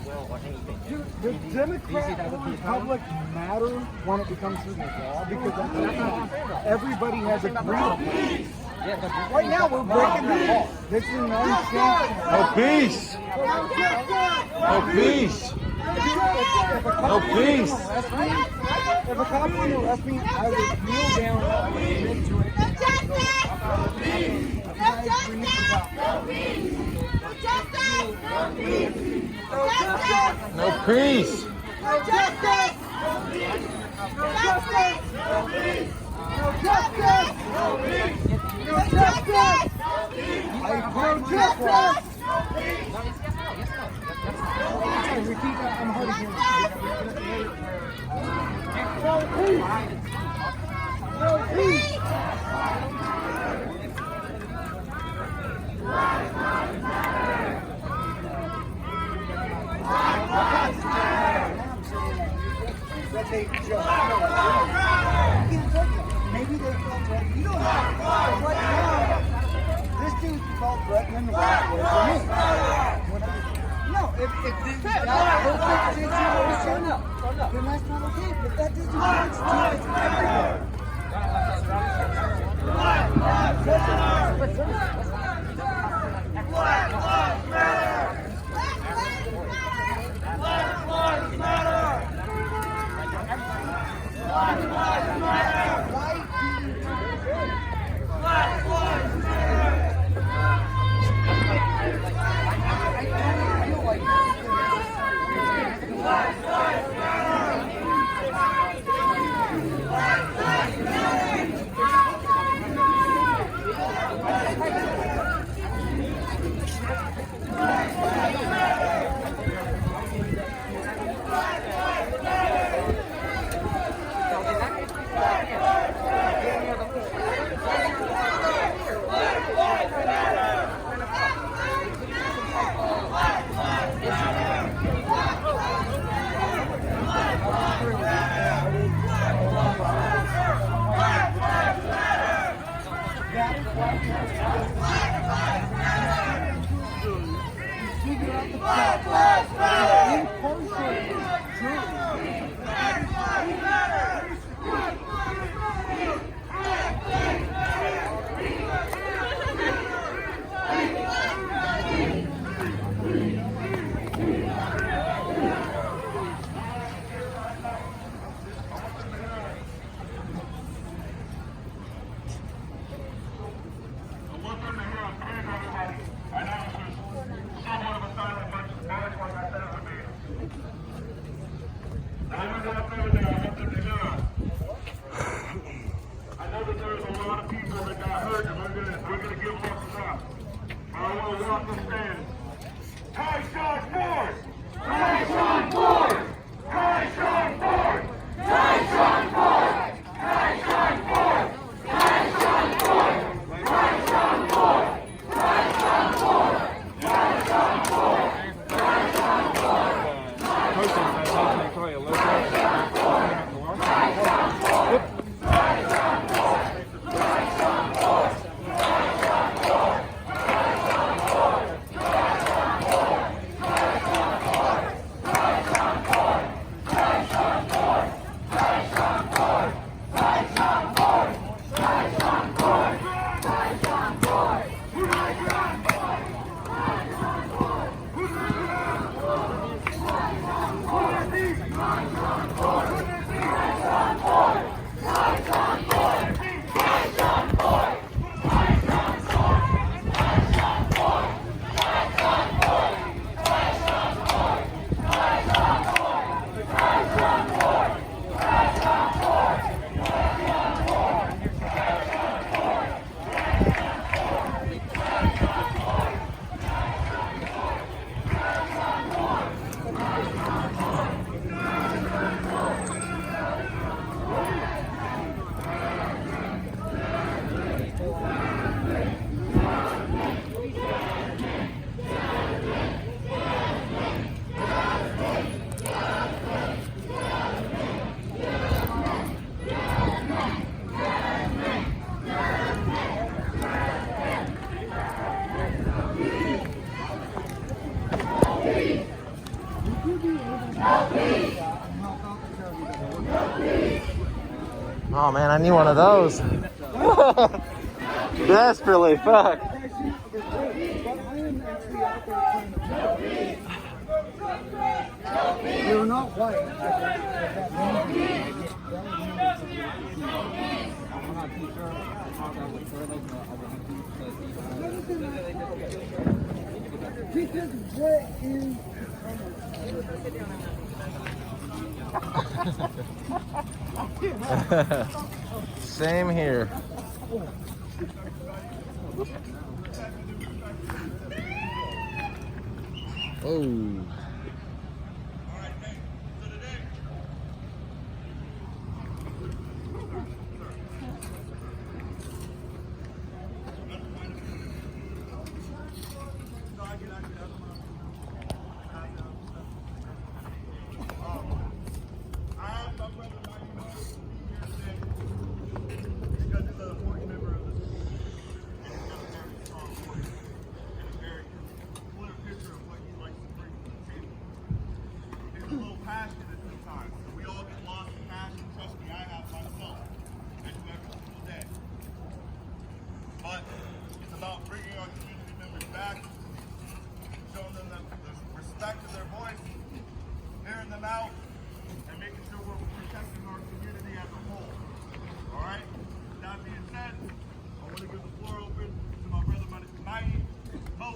The Democrat and Republic matter when it becomes to the law because everybody has agreed on it. Right now we're breaking the law. This is an unsanctioned. No peace. No peace. No peace. If a cop were to arrest me, I would kneel down and admit to it. No peace. No justice! No justice! No peace! No justice! No peace! No justice! I no justice! Repeat that. I'm hard of hearing. No peace! No peace! That's a joke. Maybe they felt threatened. You don't know. Right now, this dude felt threatened the right way for me. No, if this is that perfect situation, then that's not okay. But that doesn't mean it's everywhere. Black lives matter! Black lives matter! Black lives matter! Black lives matter! Black lives matter! Oh man, I need one of those. Desperately, fuck. You're not white. Because what is Same here. Oh. Hearing them out, and making sure we're protecting our community as a whole. All right? With that being said, I want to give the floor open to my brother, Mighty Mo.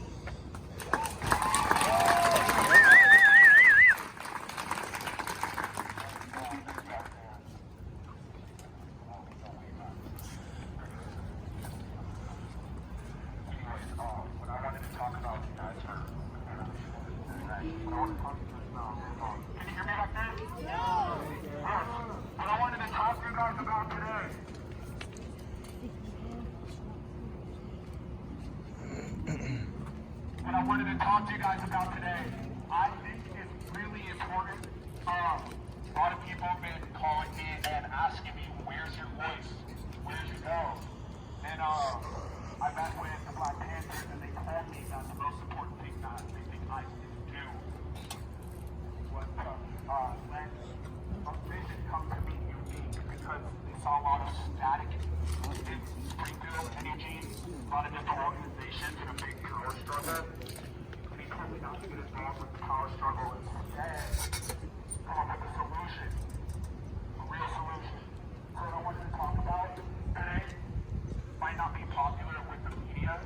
What I wanted to talk about, you guys, can you hear me back there? Yeah. What I wanted to talk to you guys about today. What I wanted to talk to you guys about today, I think it's really important. A lot of people have been calling me and asking me, where's your voice? Where'd you go? And I met with the Black Panthers and they told me that the most important thing that they think I can do was let a vision come to be unique because they saw a lot of static in Springfield and Eugene, a lot of different organizations in a big power struggle. And he told me not to get involved with the power struggle instead, come up with a solution, a real solution. So what I wanted to talk about today might not be popular with the media,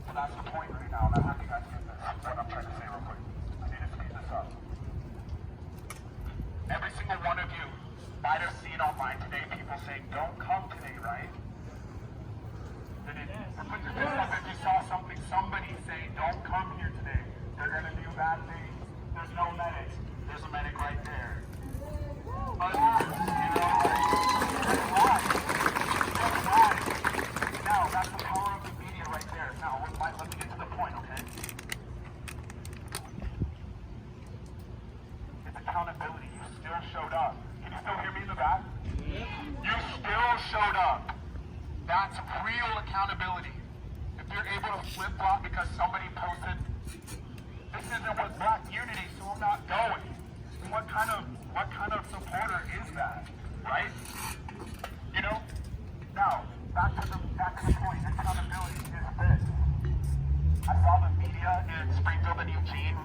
but that's the point right now. And I hope you guys get this. What I'm trying to say real quick. I need to speed this up. Every single one of you might have seen online today people saying, don't come today, right? Put your fist up if you saw somebody say, don't come here today. They're going to do bad things. There's no medics. There's a medic right there. But, you know, that's why. That's why. Now, that's the power of the media right there. Now, let me get to the point, okay? It's accountability. You still showed up. Can you still hear me in the back? You still showed up. That's real accountability. If you're able to flip-flop because somebody posted, this isn't with Black unity, so I'm not going. What kind of supporter is that, right? You know? Now, back to the point. Accountability is this. I saw the media in Springfield and Eugene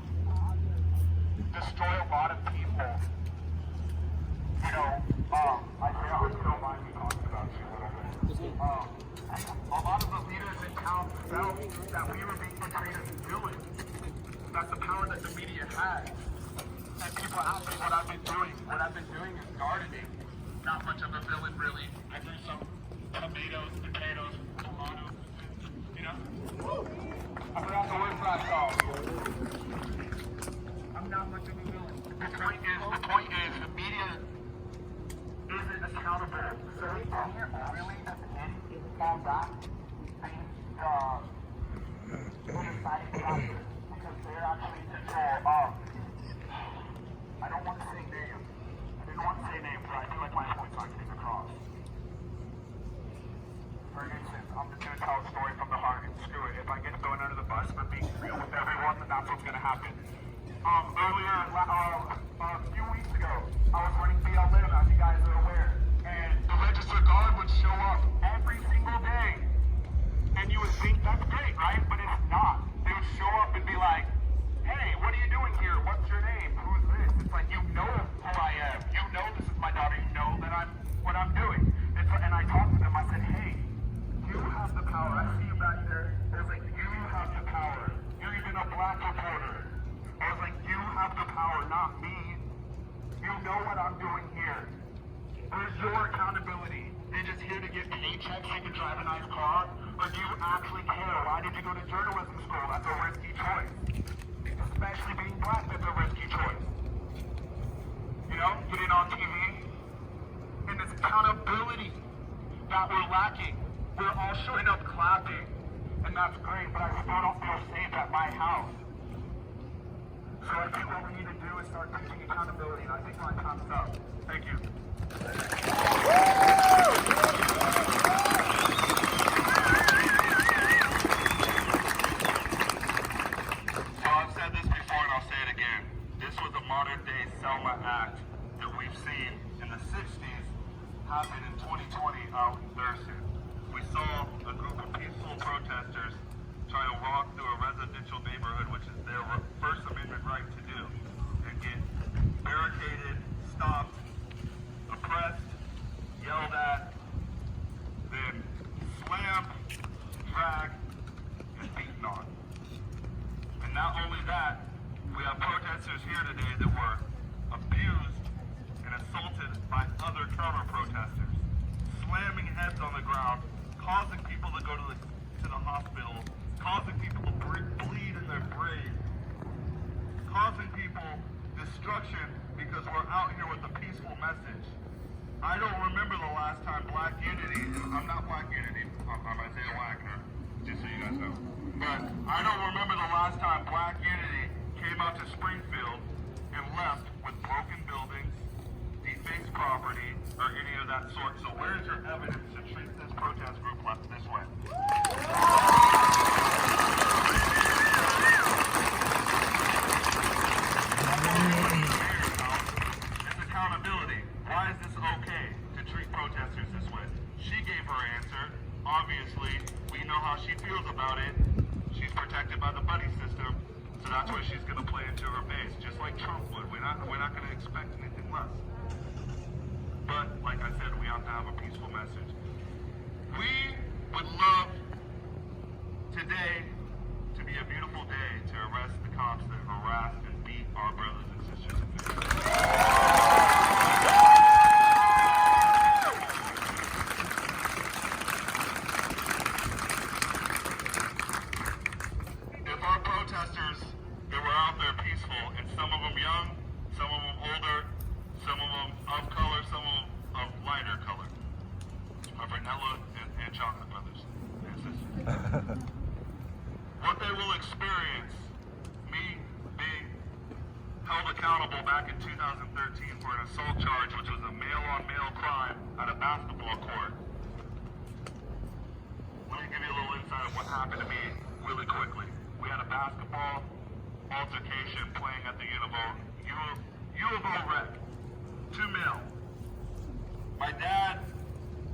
destroy a lot of people. You know, Isaiah, if you don't mind me talking about you a little bit. A lot of the leaders in town felt that we were being portrayed as villains. That's the power that the media has. And people ask me what I've been doing. What I've been doing is gardening. Not much of a villain, really. I grew some tomatoes, potatoes, tomatoes, you know? I forgot the word for that song. I'm not much of a villain. The point is, the media isn't accountable. So we can't really depend on that being the deciding factor because they're actually in control of. I don't want to say names. I didn't want to say names, but I feel like my point's not getting across. For instance, I'm just going to tell a story from the heart and screw it. If I get thrown under the bus for being real with everyone, then that's what's going to happen. Earlier A few weeks ago, I was running BLM, as you guys are aware, and the registered guard would show up every single day. And you would think that's great, right? But it's not. They would show up and be like, hey, what are you doing here? What's your name? Who's this? It's like, you know who I am. You know this is my daughter. You know that I'm what I'm doing. And I talked to them. I said, hey, you have the power. I see you back there. I was like, you have the power. You're even a black reporter. I was like, you have the power, not me. You know what I'm doing here. Where's your accountability? You're just here to get paychecks so you can drive a nice car? Or do you actually care? Why did you go to journalism school? That's a risky choice. Especially being black, that's a risky choice. You know, getting on TV. And this accountability that we're lacking. We're all showing up clapping. And that's great, but I still don't feel safe at my house. So I think what we need to do is start teaching accountability, and I think my time's up. Thank you. So I've said this before, and I'll say it again. This was a modern-day Selma act that we've seen in the 60s happen in 2020 out in Thurston. We saw a group of peaceful protesters try to walk through a residential neighborhood, which is their First Amendment right to do, and get barricaded, stopped, oppressed, yelled at, then slammed, dragged, and beaten on. And not only that, we have protesters here today that were abused and assaulted by other counter-protesters, slamming heads on the ground, causing people to go to the hospital, causing people to bleed in their brains, causing people destruction because we're out here with a peaceful message. I don't remember the last time Black Unity, I'm not Black Unity, I'm Isaiah Wagner, just so you guys know, but I don't remember the last time Black Unity came out to Springfield and left with broken buildings, defaced property, or any of that sort. So where's your evidence to treat this protest group left this way? It's accountability. Why is this okay to treat protesters this way? She gave her answer. Obviously, we know how she feels about it. She's protected by the buddy system, so that's where she's going to play into her base, just like Trump would. We're not going to expect anything less. But, like I said, we have to have a peaceful message. We would love today to be a beautiful day to arrest the cops that harassed and beat our brothers and sisters. If our protesters that were out there peaceful, and some of them young, some of them older, some of them of color, some of them of lighter color, of vanilla and chocolate brothers and sisters. What they will experience, me being held accountable back in 2013 for an assault charge, which was a male-on-male crime at a basketball court. Let me give you a little insight of what happened to me really quickly. We had a basketball altercation playing at the U of O rec. 2 male. My dad,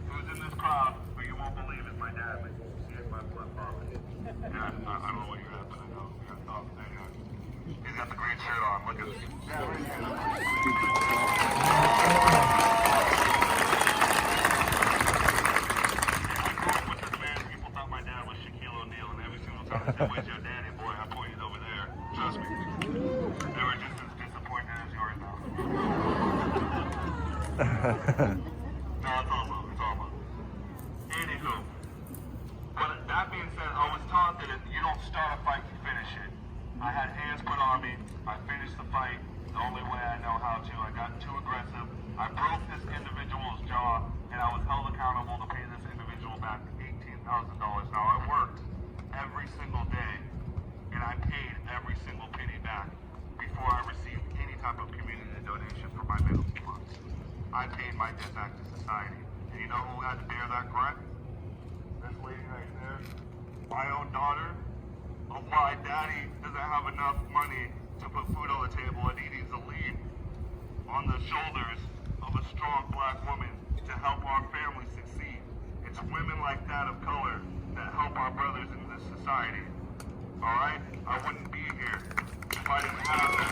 who's in this crowd, who you won't believe is my dad, but you see it in my flip flop. Yeah, I don't know what you're at, but I know. Oh, there you go. He's got the green shirt on. Look at this. Yeah, right here. I grew up with this man. People thought my dad was Shaquille O'Neal, and every single time they said, where's your daddy, boy? I pointed over there. Trust me. They were just as disappointed as yours now. No, it's all love. It's all love. Anywho, but that being said, I was taught that if you don't start a fight, you finish it. I had hands put on me. I finished the fight the only way I know how to. I got too aggressive. I broke this individual's jaw, and I was held accountable to pay this individual back $18,000. Now, I worked every single day, and I paid every single penny back before I received any type of community donation for my medical funds. I paid my debt back to society. And you know who had to bear that grunt? This lady right there. My own daughter. Why daddy doesn't have enough money to put food on the table and he needs to leave shoulders of a strong black woman to help our family succeed. It's women like that of color that help our brothers in this society. Alright? I wouldn't be here if I didn't have that.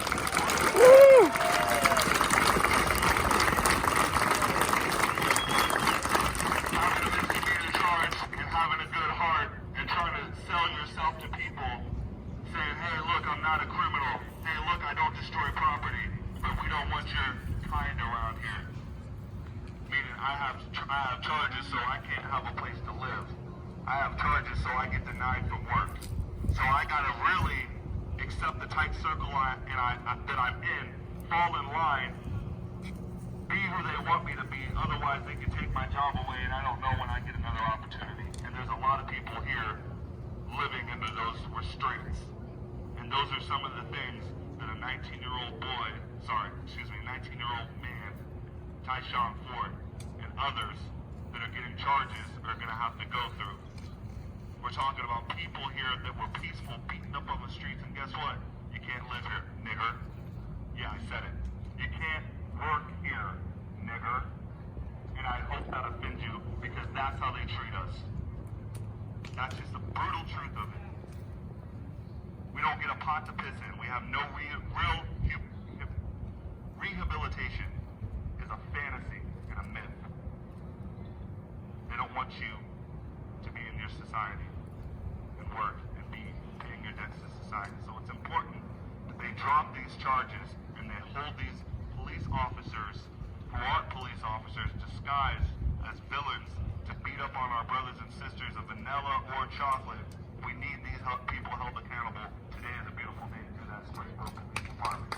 Having a misdemeanor charge and having a good heart and trying to sell yourself to people, saying, hey, look, I'm not a criminal. Hey, look, I don't destroy property, but we don't want your kind around here. Meaning I have charges so I can't have a place to live. I have charges so I get denied from work. So I gotta really accept the tight circle that I'm in, fall in line, be who they want me to be, otherwise they can take my job away and I don't know when I get another opportunity. And there's a lot of people here living under those restraints. And those are some of the things that a 19-year-old man, Tyshawn Ford, and others that are getting charges are gonna have to go through. We're talking about people here that were peaceful, beaten up on the streets, and guess what? You can't live here, nigger. Yeah, I said it. You can't work here, nigger. And I hope that offends you, because that's how they treat us. That's just the brutal truth of it. We don't get a pot to piss in. We have no real rehabilitation. Is a fantasy and a myth. They don't want you to be in your society and work and be paying your debts to society. So it's important that they drop these charges and they hold these police officers who aren't police officers disguised as villains to beat up on our brothers and sisters of vanilla or chocolate. We need these people held accountable. Today is a beautiful day to do that. Springfield Police Department.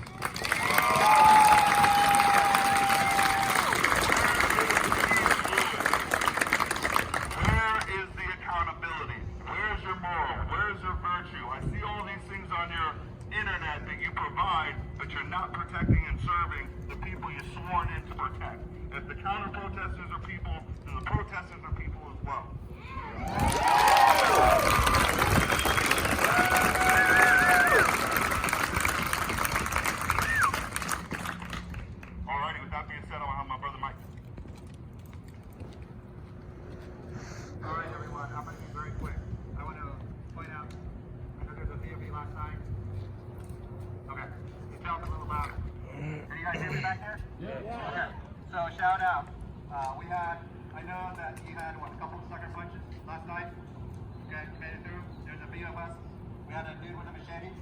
Internet that you provide, but you're not protecting and serving the people you're sworn in to protect. If the counter-protesters are people, then the protesters are people as well. Alrighty, with that being said, I'll have my brother Mike. Alright everyone, I'm going to be very quick. I want to point out, I know there's a VOB last night. Okay, you felt a little louder. Can you guys hear me back there? Yeah. Okay, so shout out. I know that you had, a couple of sucker punches last night? Okay, you made it through. There's a few of us. We had a dude with a machete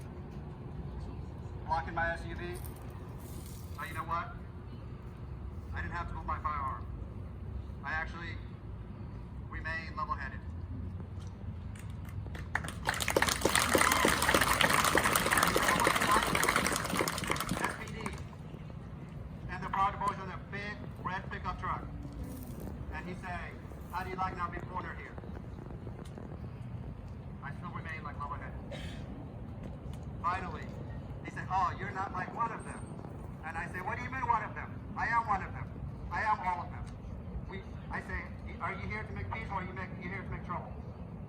blocking my SUV. Oh, you know what? I didn't have to move my firearm. I actually remained level-headed. Pickup truck, and he say, how do you like not being cornered here? I still remain like level-headed. Finally, he said, oh, you're not like one of them. And I say, what do you mean one of them? I am one of them. I am all of them. I say, are you here to make peace or are you here to make trouble?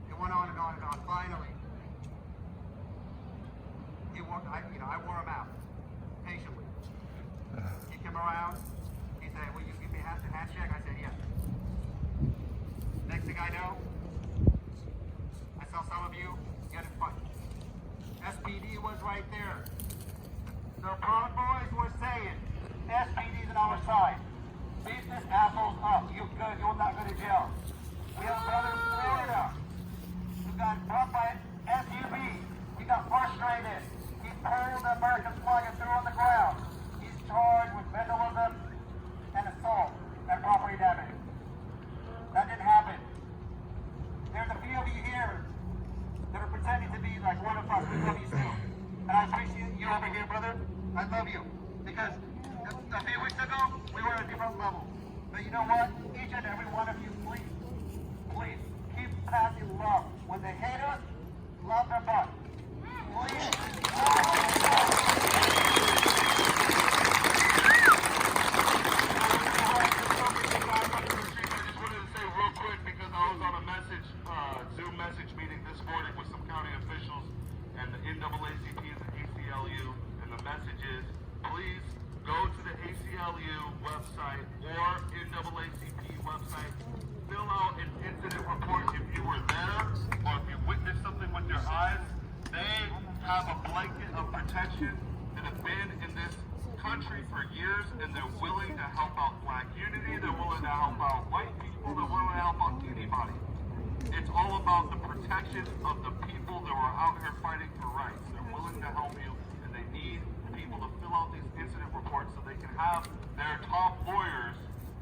It went on and on and on. Finally, I wore him out patiently. He came around. He said, will you give me a handshake? I said, yes. Next thing I know, I saw some of you get in fight. SPD was right there. The Proud Boys were saying, SPD's on our side. Beat this assholes up. You're good. You're not going to jail. We have brothers in Florida who got brought by SUV. He got frustrated. He pulled the American flag and threw it on the ground. He's charged with vandalism and assault and property damage. That didn't happen. There's a few of you here that are pretending to be like one of us. We love you still. And I appreciate you over here, brother. I love you. Because a few weeks ago, we were at a different level. But you know what? Each and every one of you, please, keep passing love. When they hate us, love their butt. Please. Zoom message meeting this morning with some county officials and the NAACP and the ACLU, and the message is, please go to the ACLU website or NAACP website. Fill out an incident report if you were there or if you witnessed something with your eyes. They have a blanket of protection and have been in this country for years, and they're willing to help out Black unity. They're willing to help out white people. They're willing to help out anybody. It's all about the protection of the people that are out here fighting for rights. They're willing to help you, and they need people to fill out these incident reports so they can have their top lawyers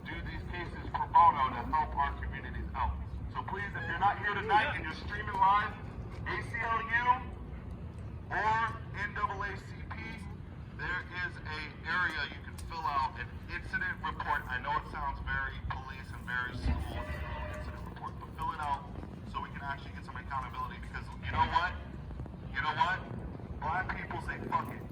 do these cases pro bono to help our communities out. So please, if you're not here tonight and you're streaming live, ACLU or NAACP, there is a area you can fill out an incident report. I know it sounds very police and very school, incident report, but fill it out so we can actually get some accountability, because you know what? You know what? Black people say fuck it.